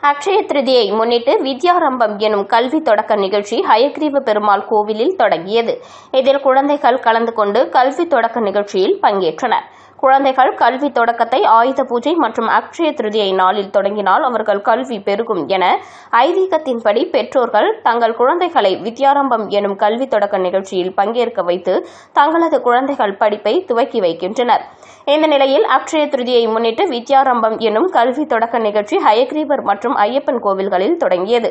அக்ஷய திருதியை முன்னிட்டு வித்யாரம்பம் எனும் கல்வி தொடக்க நிகழ்ச்சி ஹயக்ரீவ பெருமாள் கோவிலில் தொடங்கியது. இதில் குழந்தைகள் கலந்து கொண்டு கல்வி தொடக்க நிகழ்ச்சியில் பங்கேற்றனர். குழந்தைகள் கல்வி தொடக்கத்தை ஆயுத பூஜை மற்றும் அக்ஷய திருதியை நாளில் தொடங்கினால் அவர்கள் கல்வி பெருகும் என ஐதீகத்தின்படி பெற்றோர்கள் தங்கள் குழந்தைகளை வித்யாரம்பம் எனும் கல்வி தொடக்க நிகழ்ச்சியில் பங்கேற்க வைத்து தங்களது குழந்தைகள் படிப்பை துவக்கி வைக்கின்றனர். இந்த நிலையில் அக்ஷய திருதியை முன்னிட்டு வித்யாரம்பம் எனும் கல்வி தொடக்க நிகழ்ச்சி ஹயக்ரீவர் மற்றும் ஐயப்பன் கோவில்களில் தொடங்கியது.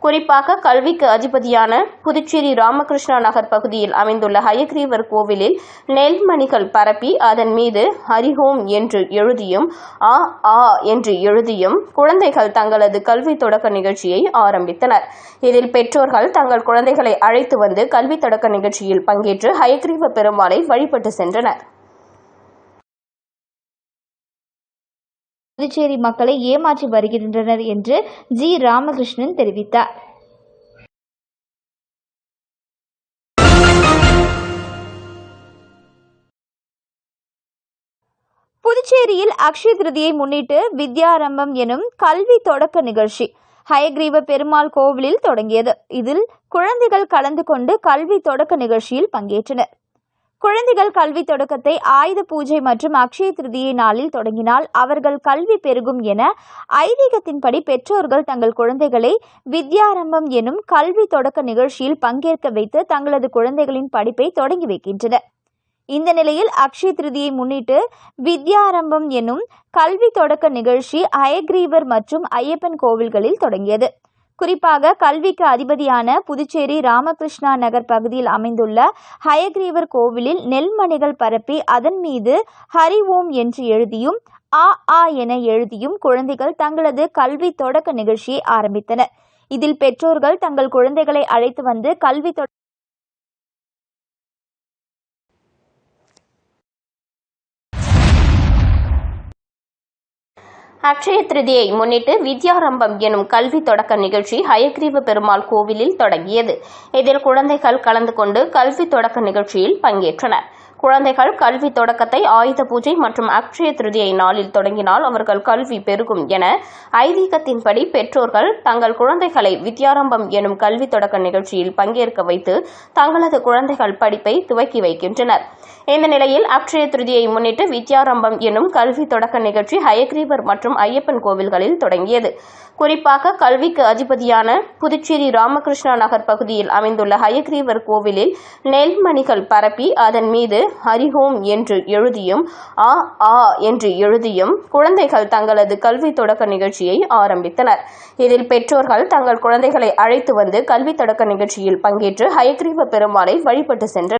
குறிப்பாக கல்விக்கு அதிபதியான புதுச்சேரி ராமகிருஷ்ணா நகர் பகுதியில் அமைந்துள்ள ஹயக்ரீவர் கோவிலில் நெல்மணிகள் பரப்பி அதன் மீது ஹரிஹோம் என்று எழுதியும் ஆ ஆ என்று எழுதியும் குழந்தைகள் தங்களது கல்வி தொடக்க நிகழ்ச்சியை ஆரம்பித்தனர். இதில் பெற்றோர்கள் தங்கள் குழந்தைகளை அழைத்து வந்து கல்வி தொடக்க நிகழ்ச்சியில் பங்கேற்று ஹயக்ரீவ பெருமாளை வழிபட்டு சென்றனர். புதுச்சேரி மக்களை ஏமாற்றி வருகின்றனர் என்று ஜி. ராமகிருஷ்ணன் தெரிவித்தார். புதுச்சேரியில் அக்ஷய திருதியை முன்னிட்டு வித்யாரம்பம் எனும் கல்வி தொடக்க நிகழ்ச்சி ஹயக்ரீவ பெருமாள் கோவிலில் தொடங்கியது. இதில் குழந்தைகள் கலந்து கொண்டு கல்வி தொடக்க நிகழ்ச்சியில் பங்கேற்றனர். குழந்தைகள் கல்வி தொடக்கத்தை ஆயுத பூஜை மற்றும் அக்ஷய திருதியை நாளில் தொடங்கினால் அவர்கள் கல்வி பெருகும் என ஐதீகத்தின்படி பெற்றோர்கள் தங்கள் குழந்தைகளை வித்யாரம்பம் எனும் கல்வி தொடக்க நிகழ்ச்சியில் பங்கேற்க வைத்து தங்களது குழந்தைகளின் படிப்பை தொடங்கி வைக்கின்றனர். இந்த நிலையில் அக்ஷய திருதியை முன்னிட்டு வித்யாரம்பம் எனும் கல்வி தொடக்க நிகழ்ச்சி ஹயக்ரீவர் மற்றும் ஐயப்பன் கோவில்களில் தொடங்கியது. குறிப்பாக கல்விக்கு அதிபதியான புதுச்சேரி ராமகிருஷ்ணா நகர் பகுதியில் அமைந்துள்ள ஹயக்ரீவர் கோவிலில் நெல்மணிகள் பரப்பி அதன் மீது ஹரி ஓம் என்று எழுதியும் ஆ ஆ என எழுதியும் குழந்தைகள் தங்களது கல்வி தொடக்க நிகழ்ச்சியை ஆரம்பித்தனர். இதில் பெற்றோர்கள் தங்கள் குழந்தைகளை அழைத்து வந்து கல்வி அக்ஷய திருதியை முன்னிட்டு வித்யாரம்பம் எனும் கல்வி தொடக்க நிகழ்ச்சி ஹயக்ரீவ பெருமாள் கோவிலில் தொடங்கியது. இதில் குழந்தைகள் கலந்து கொண்டு கல்வி தொடக்க நிகழ்ச்சியில் பங்கேற்றனர். குழந்தைகள் கல்வி தொடக்கத்தை ஆயுத பூஜை மற்றும் அக்ஷய திருதியை நாளில் தொடங்கினால் அவர்கள் கல்வி பெருகும் என ஐதீகத்தின்படி பெற்றோர்கள் தங்கள் குழந்தைகளை வித்யாரம்பம் எனும் கல்வி தொடக்க நிகழ்ச்சியில் பங்கேற்க வைத்து தங்களது குழந்தைகள் படிப்பை துவக்கி வைக்கின்றனர். இந்த நிலையில் அக்ஷய திருதியை முன்னிட்டு வித்யாரம்பம் எனும் கல்வி தொடக்க நிகழ்ச்சி ஹயக்ரீவர் மற்றும் ஐயப்பன் கோவில்களில் தொடங்கியது. குறிப்பாக கல்விக்கு அதிபதியான புதுச்சேரி ராமகிருஷ்ணா நகர் பகுதியில் அமைந்துள்ள ஹயக்ரீவர் கோவிலில் நெல்மணிகள் பரப்பி அதன் மீது ஹரிஹோம் என்று எழுதியும் ஆ ஆ என்று எழுதியும் குழந்தைகள் தங்களது கல்வி தொடக்க நிகழ்ச்சியை ஆரம்பித்தனர். இதில் பெற்றோர்கள் தங்கள் குழந்தைகளை அழைத்து வந்து கல்வி தொடக்க நிகழ்ச்சியில் பங்கேற்று ஹயக்ரீவ பெருமாளை வழிபட்டு சென்றனர்.